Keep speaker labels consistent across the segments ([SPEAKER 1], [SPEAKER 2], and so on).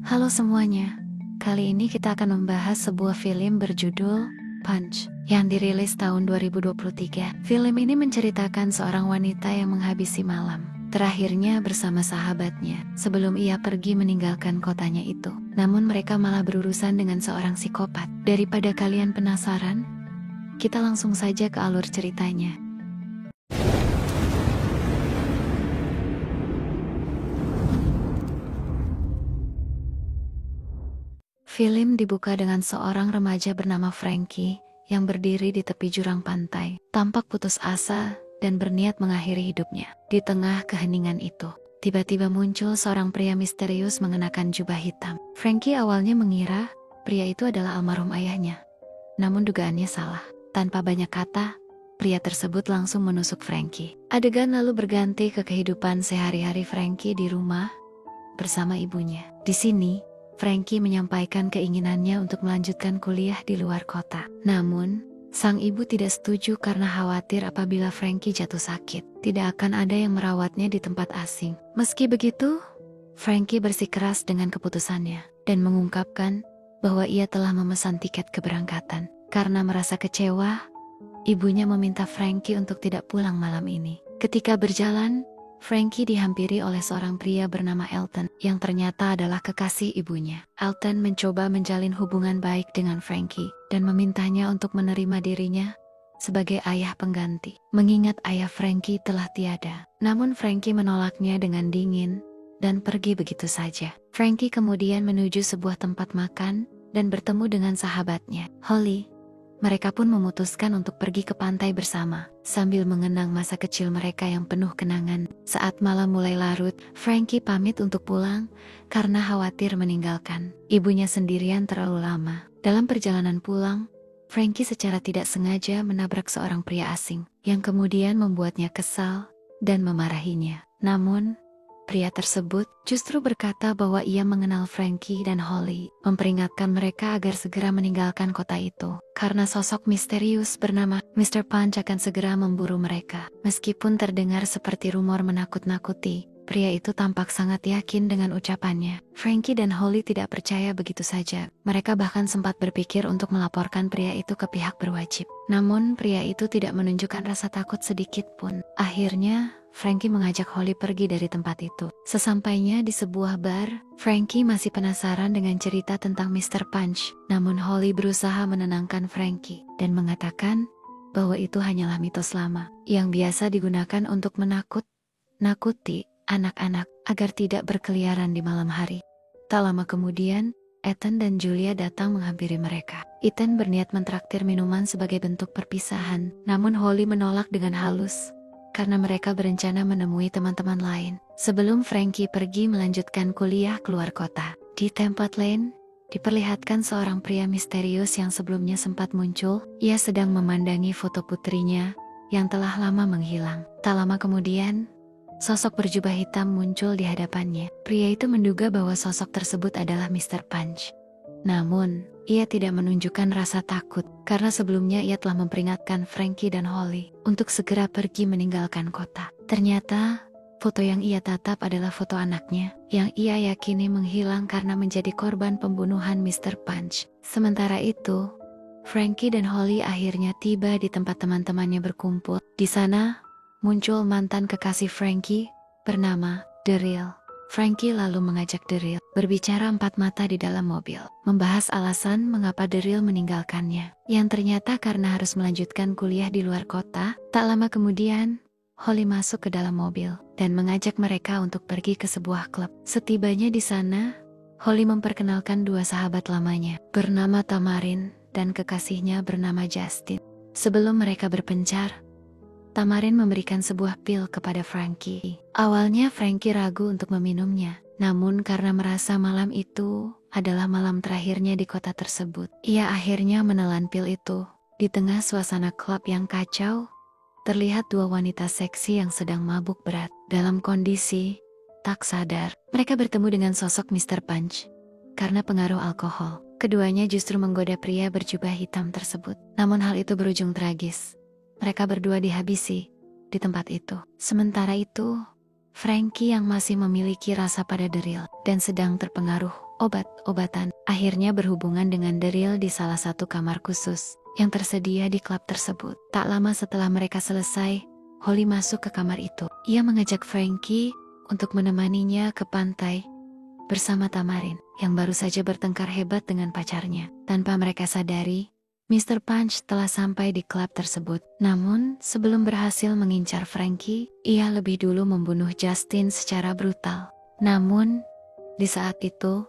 [SPEAKER 1] Halo semuanya, kali ini kita akan membahas sebuah film berjudul Punch yang dirilis tahun 2023. Film ini menceritakan seorang wanita yang menghabisi malam terakhirnya bersama sahabatnya sebelum ia pergi meninggalkan kotanya itu. Namun mereka malah berurusan dengan seorang psikopat. Daripada kalian penasaran, kita langsung saja ke alur ceritanya. Film dibuka dengan seorang remaja bernama Frankie yang berdiri di tepi jurang pantai, tampak putus asa dan berniat mengakhiri hidupnya. Di tengah keheningan itu, tiba-tiba muncul seorang pria misterius mengenakan jubah hitam. Frankie awalnya mengira pria itu adalah almarhum ayahnya. Namun dugaannya salah. Tanpa banyak kata, pria tersebut langsung menusuk Frankie. Adegan lalu berganti ke kehidupan sehari-hari Frankie di rumah bersama ibunya. Di sini, Frankie menyampaikan keinginannya untuk melanjutkan kuliah di luar kota. Namun, sang ibu tidak setuju karena khawatir apabila Frankie jatuh sakit, tidak akan ada yang merawatnya di tempat asing. Meski begitu, Frankie bersikeras dengan keputusannya dan mengungkapkan bahwa ia telah memesan tiket keberangkatan. Karena merasa kecewa, ibunya meminta Frankie untuk tidak pulang malam ini. Ketika berjalan, Frankie dihampiri oleh seorang pria bernama Elton yang ternyata adalah kekasih ibunya. Elton mencoba menjalin hubungan baik dengan Frankie dan memintanya untuk menerima dirinya sebagai ayah pengganti, mengingat ayah Frankie telah tiada. Namun Frankie menolaknya dengan dingin dan pergi begitu saja. Frankie kemudian menuju sebuah tempat makan dan bertemu dengan sahabatnya, Holly. Mereka pun memutuskan untuk pergi ke pantai bersama, sambil mengenang masa kecil mereka yang penuh kenangan. Saat malam mulai larut, Frankie pamit untuk pulang karena khawatir meninggalkan ibunya sendirian terlalu lama. Dalam perjalanan pulang, Frankie secara tidak sengaja menabrak seorang pria asing, yang kemudian membuatnya kesal dan memarahinya. Namun, pria tersebut justru berkata bahwa ia mengenal Frankie dan Holly, memperingatkan mereka agar segera meninggalkan kota itu, karena sosok misterius bernama Mr. Punch akan segera memburu mereka. Meskipun terdengar seperti rumor menakut-nakuti, pria itu tampak sangat yakin dengan ucapannya. Frankie dan Holly tidak percaya begitu saja. Mereka bahkan sempat berpikir untuk melaporkan pria itu ke pihak berwajib. Namun pria itu tidak menunjukkan rasa takut sedikit pun. Akhirnya, Frankie mengajak Holly pergi dari tempat itu. Sesampainya di sebuah bar, Frankie masih penasaran dengan cerita tentang Mr. Punch. Namun Holly berusaha menenangkan Frankie dan mengatakan bahwa itu hanyalah mitos lama yang biasa digunakan untuk menakut-nakuti anak-anak agar tidak berkeliaran di malam hari. Tak lama kemudian, Ethan dan Julia datang menghampiri mereka. Ethan berniat mentraktir minuman sebagai bentuk perpisahan, namun Holly menolak dengan halus karena mereka berencana menemui teman-teman lain sebelum Frankie pergi melanjutkan kuliah keluar kota. Di tempat lain, diperlihatkan seorang pria misterius yang sebelumnya sempat muncul. Ia sedang memandangi foto putrinya yang telah lama menghilang. Tak lama kemudian, sosok berjubah hitam muncul di hadapannya. Pria itu menduga bahwa sosok tersebut adalah Mr. Punch. Namun, ia tidak menunjukkan rasa takut karena sebelumnya ia telah memperingatkan Frankie dan Holly untuk segera pergi meninggalkan kota. Ternyata, foto yang ia tatap adalah foto anaknya yang ia yakini menghilang karena menjadi korban pembunuhan Mr. Punch. Sementara itu, Frankie dan Holly akhirnya tiba di tempat teman-temannya berkumpul. Di sana, muncul mantan kekasih Frankie bernama Daryl. Frankie lalu mengajak Daryl berbicara empat mata di dalam mobil, membahas alasan mengapa Daryl meninggalkannya, yang ternyata karena harus melanjutkan kuliah di luar kota. Tak lama kemudian, Holly masuk ke dalam mobil dan mengajak mereka untuk pergi ke sebuah klub. Setibanya di sana, Holly memperkenalkan dua sahabat lamanya bernama Tamarin dan kekasihnya bernama Justin. Sebelum mereka berpencar, Tamarin memberikan sebuah pil kepada Frankie. Awalnya Frankie ragu untuk meminumnya, namun karena merasa malam itu adalah malam terakhirnya di kota tersebut, ia akhirnya menelan pil itu. Di tengah suasana klub yang kacau, terlihat dua wanita seksi yang sedang mabuk berat. Dalam kondisi tak sadar, mereka bertemu dengan sosok Mr. Punch. Karena pengaruh alkohol, keduanya justru menggoda pria berjubah hitam tersebut. Namun hal itu berujung tragis. Mereka berdua dihabisi di tempat itu. Sementara itu, Frankie yang masih memiliki rasa pada Daryl dan sedang terpengaruh obat-obatan akhirnya berhubungan dengan Daryl di salah satu kamar khusus yang tersedia di klub tersebut. Tak lama setelah mereka selesai, Holly masuk ke kamar itu. Ia mengajak Frankie untuk menemaninya ke pantai bersama Tamarin yang baru saja bertengkar hebat dengan pacarnya. Tanpa mereka sadari, Mr. Punch telah sampai di klub tersebut. Namun, sebelum berhasil mengincar Frankie, ia lebih dulu membunuh Justin secara brutal. Namun, di saat itu,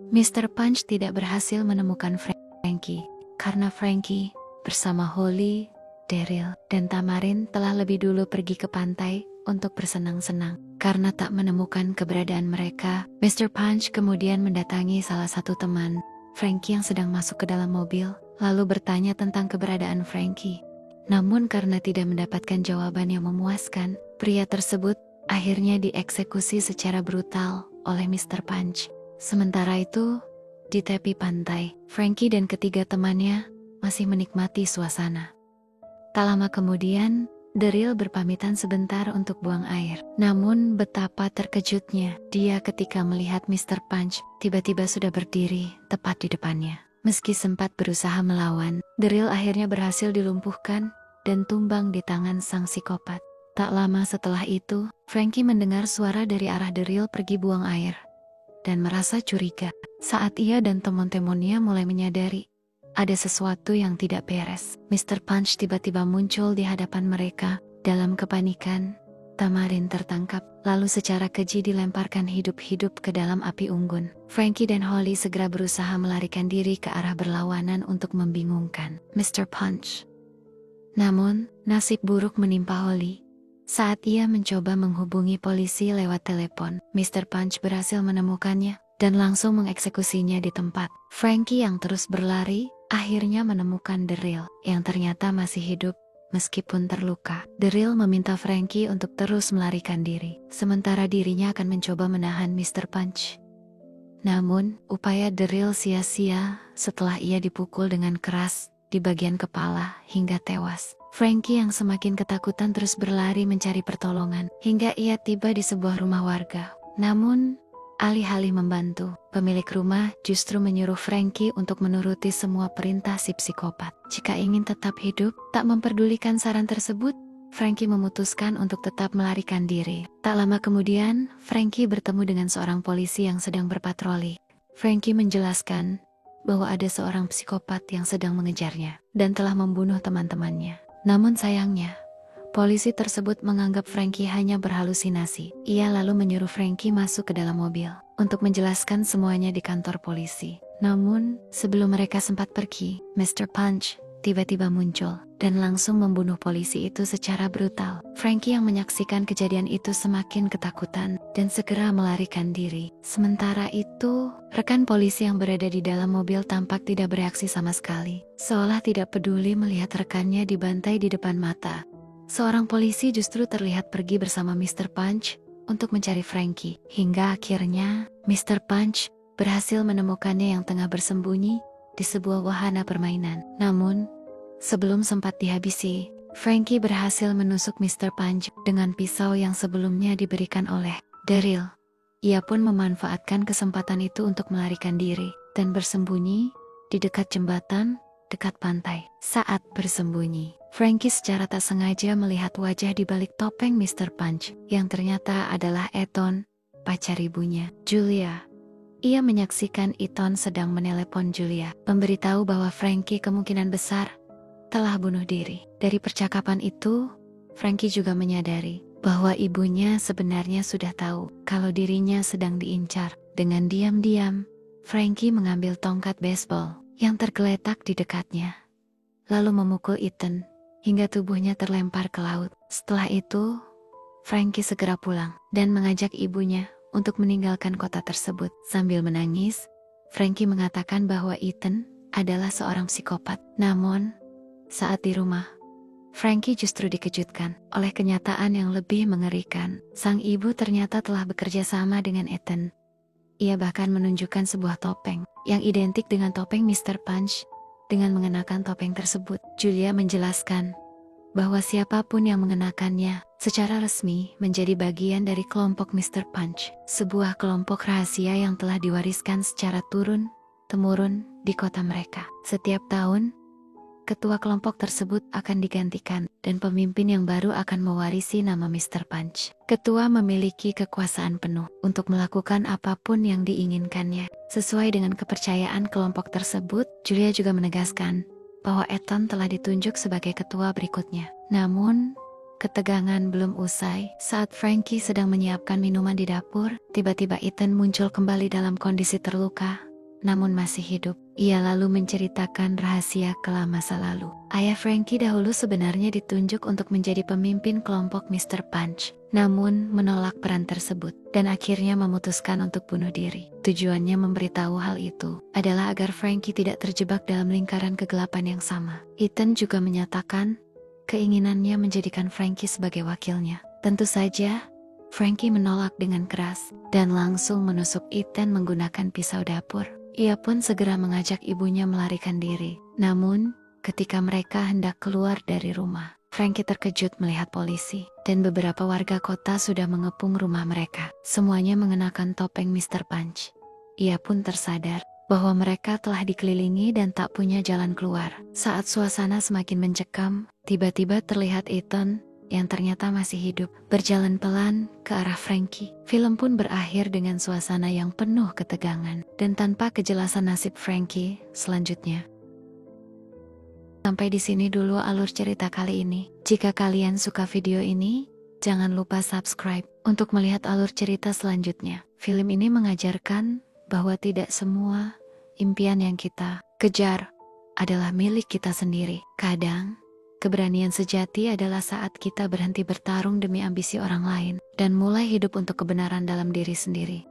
[SPEAKER 1] Mr. Punch tidak berhasil menemukan Frankie karena Frankie bersama Holly, Daryl, dan Tamarin telah lebih dulu pergi ke pantai untuk bersenang-senang. Karena tak menemukan keberadaan mereka, Mr. Punch kemudian mendatangi salah satu teman Frankie yang sedang masuk ke dalam mobil, lalu bertanya tentang keberadaan Frankie. Namun karena tidak mendapatkan jawaban yang memuaskan, pria tersebut akhirnya dieksekusi secara brutal oleh Mr. Punch. Sementara itu, di tepi pantai, Frankie dan ketiga temannya masih menikmati suasana. Tak lama kemudian, Daryl berpamitan sebentar untuk buang air. Namun betapa terkejutnya dia ketika melihat Mr. Punch tiba-tiba sudah berdiri tepat di depannya. Meski sempat berusaha melawan, Daryl akhirnya berhasil dilumpuhkan dan tumbang di tangan sang psikopat. Tak lama setelah itu, Frankie mendengar suara dari arah Daryl pergi buang air dan merasa curiga. Saat ia dan teman-temannya mulai menyadari ada sesuatu yang tidak beres, Mr. Punch tiba-tiba muncul di hadapan mereka. Dalam kepanikan, Tamarin tertangkap, lalu secara keji dilemparkan hidup-hidup ke dalam api unggun. Frankie dan Holly segera berusaha melarikan diri ke arah berlawanan untuk membingungkan Mr. Punch. Namun, nasib buruk menimpa Holly. Saat ia mencoba menghubungi polisi lewat telepon, Mr. Punch berhasil menemukannya dan langsung mengeksekusinya di tempat. Frankie yang terus berlari akhirnya menemukan Daryl yang ternyata masih hidup meskipun terluka. Daryl meminta Frankie untuk terus melarikan diri, sementara dirinya akan mencoba menahan Mr. Punch. Namun, upaya Daryl sia-sia setelah ia dipukul dengan keras di bagian kepala hingga tewas. Frankie yang semakin ketakutan terus berlari mencari pertolongan hingga ia tiba di sebuah rumah warga. Namun, alih-alih membantu, pemilik rumah justru menyuruh Frankie untuk menuruti semua perintah si psikopat. Jika ingin tetap hidup, tak memperdulikan saran tersebut, Frankie memutuskan untuk tetap melarikan diri. Tak lama kemudian, Frankie bertemu dengan seorang polisi yang sedang berpatroli. Frankie menjelaskan bahwa ada seorang psikopat yang sedang mengejarnya dan telah membunuh teman-temannya. Namun sayangnya, polisi tersebut menganggap Frankie hanya berhalusinasi. Ia lalu menyuruh Frankie masuk ke dalam mobil untuk menjelaskan semuanya di kantor polisi. Namun, sebelum mereka sempat pergi, Mr. Punch tiba-tiba muncul dan langsung membunuh polisi itu secara brutal. Frankie yang menyaksikan kejadian itu semakin ketakutan dan segera melarikan diri. Sementara itu, rekan polisi yang berada di dalam mobil tampak tidak bereaksi sama sekali, seolah tidak peduli melihat rekannya dibantai di depan mata. Seorang polisi justru terlihat pergi bersama Mr. Punch untuk mencari Frankie. Hingga akhirnya, Mr. Punch berhasil menemukannya yang tengah bersembunyi di sebuah wahana permainan. Namun, sebelum sempat dihabisi, Frankie berhasil menusuk Mr. Punch dengan pisau yang sebelumnya diberikan oleh Daryl. Ia pun memanfaatkan kesempatan itu untuk melarikan diri dan bersembunyi di dekat jembatan dekat pantai. Saat bersembunyi, Frankie secara tak sengaja melihat wajah di balik topeng Mr. Punch yang ternyata adalah Ethan, pacar ibunya, Julia. Ia menyaksikan Ethan sedang menelepon Julia, memberitahu bahwa Frankie kemungkinan besar telah bunuh diri. Dari percakapan itu, Frankie juga menyadari bahwa ibunya sebenarnya sudah tahu kalau dirinya sedang diincar. Dengan diam-diam, Frankie mengambil tongkat baseball yang tergeletak di dekatnya, lalu memukul Ethan hingga tubuhnya terlempar ke laut. Setelah itu, Frankie segera pulang dan mengajak ibunya untuk meninggalkan kota tersebut. Sambil menangis, Frankie mengatakan bahwa Ethan adalah seorang psikopat. Namun, saat di rumah, Frankie justru dikejutkan oleh kenyataan yang lebih mengerikan. Sang ibu ternyata telah bekerja sama dengan Ethan. Ia bahkan menunjukkan sebuah topeng yang identik dengan topeng Mr. Punch. Dengan mengenakan topeng tersebut, Julia menjelaskan bahwa siapapun yang mengenakannya secara resmi menjadi bagian dari kelompok Mr. Punch, sebuah kelompok rahasia yang telah diwariskan secara turun-temurun di kota mereka. Setiap tahun, ketua kelompok tersebut akan digantikan dan pemimpin yang baru akan mewarisi nama Mr. Punch. Ketua memiliki kekuasaan penuh untuk melakukan apapun yang diinginkannya. Sesuai dengan kepercayaan kelompok tersebut, Julia juga menegaskan bahwa Ethan telah ditunjuk sebagai ketua berikutnya. Namun, ketegangan belum usai. Saat Frankie sedang menyiapkan minuman di dapur, tiba-tiba Ethan muncul kembali dalam kondisi terluka, namun masih hidup. Ia lalu menceritakan rahasia kelam masa lalu. Ayah Frankie dahulu sebenarnya ditunjuk untuk menjadi pemimpin kelompok Mr. Punch, namun menolak peran tersebut dan akhirnya memutuskan untuk bunuh diri. Tujuannya memberitahu hal itu adalah agar Frankie tidak terjebak dalam lingkaran kegelapan yang sama. Ethan juga menyatakan keinginannya menjadikan Frankie sebagai wakilnya. Tentu saja, Frankie menolak dengan keras dan langsung menusuk Ethan menggunakan pisau dapur. Ia pun segera mengajak ibunya melarikan diri. Namun, ketika mereka hendak keluar dari rumah, Frankie terkejut melihat polisi dan beberapa warga kota sudah mengepung rumah mereka. Semuanya mengenakan topeng Mr. Punch. Ia pun tersadar bahwa mereka telah dikelilingi dan tak punya jalan keluar. Saat suasana semakin mencekam, tiba-tiba terlihat Ethan yang ternyata masih hidup, berjalan pelan ke arah Frankie. Film pun berakhir dengan suasana yang penuh ketegangan dan tanpa kejelasan nasib Frankie selanjutnya. Sampai di sini dulu alur cerita kali ini. Jika kalian suka video ini, jangan lupa subscribe untuk melihat alur cerita selanjutnya. Film ini mengajarkan bahwa tidak semua impian yang kita kejar adalah milik kita sendiri. Kadang, keberanian sejati adalah saat kita berhenti bertarung demi ambisi orang lain dan mulai hidup untuk kebenaran dalam diri sendiri.